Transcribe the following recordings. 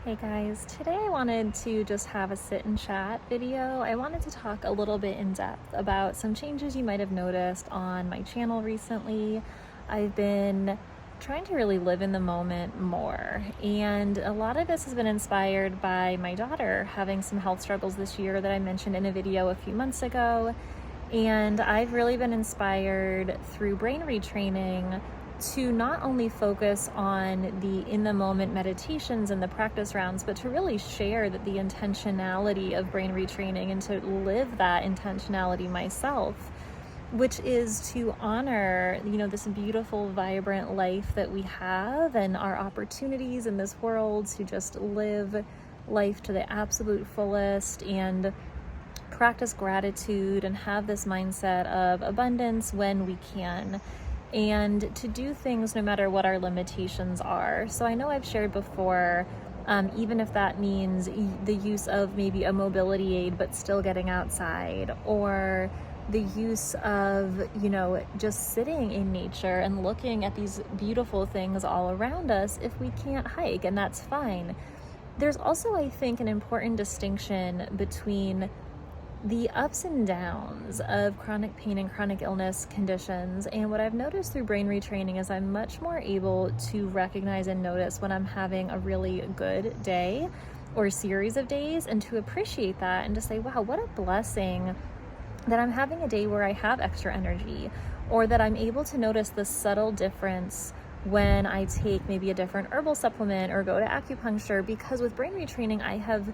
Hey guys, today I wanted to just have a sit and chat video. I wanted to talk a little bit in depth about some changes you might have noticed on my channel recently. I've been trying to really live in the moment more, and a lot of this has been inspired by my daughter having some health struggles this year that I mentioned in a video a few months ago. And I've really been inspired through brain retraining to not only focus on the in the moment meditations and the practice rounds, but to really share that the intentionality of brain retraining and to live that intentionality myself, which is to honor, this beautiful, vibrant life that we have and our opportunities in this world to just live life to the absolute fullest and practice gratitude and have this mindset of abundance when we can, and to do things no matter what our limitations are. So I know I've shared before, even if that means the use of maybe a mobility aid but still getting outside, or the use of, just sitting in nature and looking at these beautiful things all around us if we can't hike, and that's fine. There's also, I think, an important distinction between the ups and downs of chronic pain and chronic illness conditions. And what I've noticed through brain retraining is I'm much more able to recognize and notice when I'm having a really good day or series of days, and to appreciate that and to say, wow, what a blessing that I'm having a day where I have extra energy, or that I'm able to notice the subtle difference when I take maybe a different herbal supplement or go to acupuncture, because with brain retraining, I have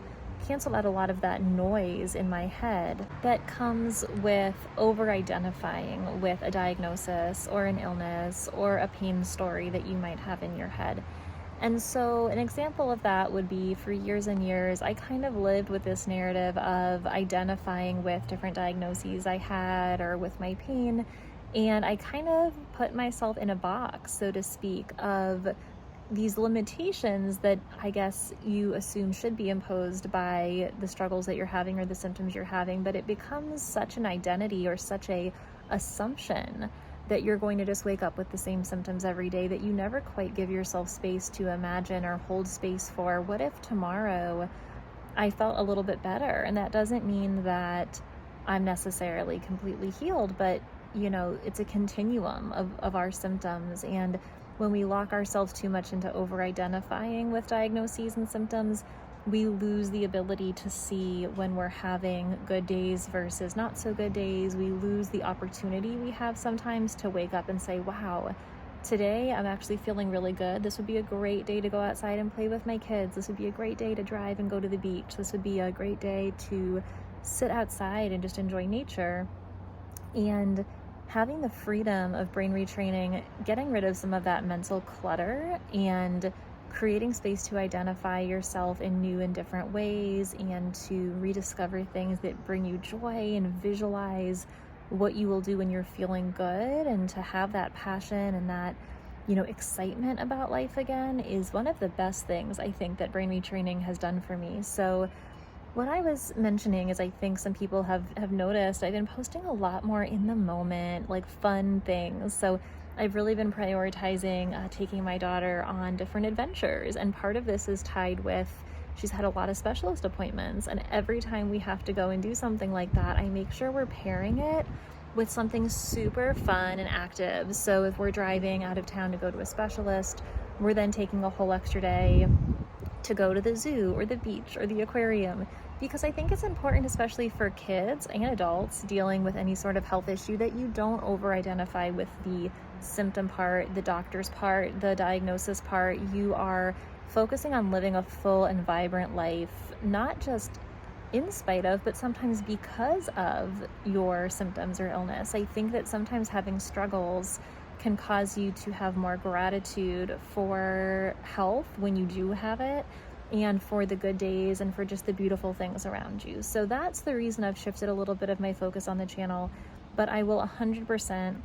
cancel out a lot of that noise in my head that comes with over-identifying with a diagnosis or an illness or a pain story that you might have in your head. And so an example of that would be, for years and years, I kind of lived with this narrative of identifying with different diagnoses I had or with my pain, and I kind of put myself in a box, so to speak, of these limitations that I guess you assume should be imposed by the struggles that you're having or the symptoms you're having, but it becomes such an identity or such a assumption that you're going to just wake up with the same symptoms every day that you never quite give yourself space to imagine or hold space for, what if tomorrow I felt a little bit better? And that doesn't mean that I'm necessarily completely healed, but it's a continuum of our symptoms. And when we lock ourselves too much into over-identifying with diagnoses and symptoms, we lose the ability to see when we're having good days versus not so good days. We lose the opportunity we have sometimes to wake up and say, wow, today I'm actually feeling really good. This would be a great day to go outside and play with my kids. This would be a great day to drive and go to the beach. This would be a great day to sit outside and just enjoy nature. And having the freedom of brain retraining, getting rid of some of that mental clutter and creating space to identify yourself in new and different ways, and to rediscover things that bring you joy and visualize what you will do when you're feeling good, and to have that passion and that, excitement about life again, is one of the best things I think that brain retraining has done for me. So what I was mentioning is, I think some people have noticed I've been posting a lot more in the moment, like fun things. So I've really been prioritizing taking my daughter on different adventures. And part of this is tied with, she's had a lot of specialist appointments. And every time we have to go and do something like that, I make sure we're pairing it with something super fun and active. So if we're driving out of town to go to a specialist, we're then taking a whole extra day to go to the zoo or the beach or the aquarium, because I think it's important, especially for kids and adults dealing with any sort of health issue, that you don't over-identify with the symptom part, the doctor's part, the diagnosis part. You are focusing on living a full and vibrant life, not just in spite of, but sometimes because of your symptoms or illness. I think that sometimes having struggles can cause you to have more gratitude for health when you do have it, and for the good days, and for just the beautiful things around you. So that's the reason I've shifted a little bit of my focus on the channel, but I will 100%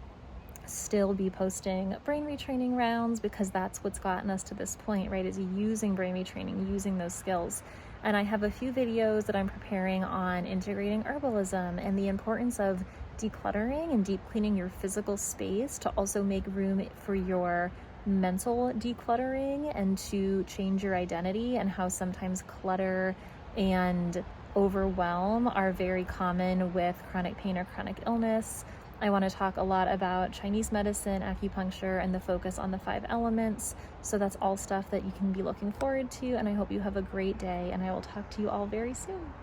still be posting brain retraining rounds, because that's what's gotten us to this point, right? Is using brain retraining, using those skills. And I have a few videos that I'm preparing on integrating herbalism and the importance of decluttering and deep cleaning your physical space to also make room for your mental decluttering and to change your identity, and how sometimes clutter and overwhelm are very common with chronic pain or chronic illness. I want to talk a lot about Chinese medicine, acupuncture, and the focus on the 5 elements. So that's all stuff that you can be looking forward to, and I hope you have a great day, and I will talk to you all very soon.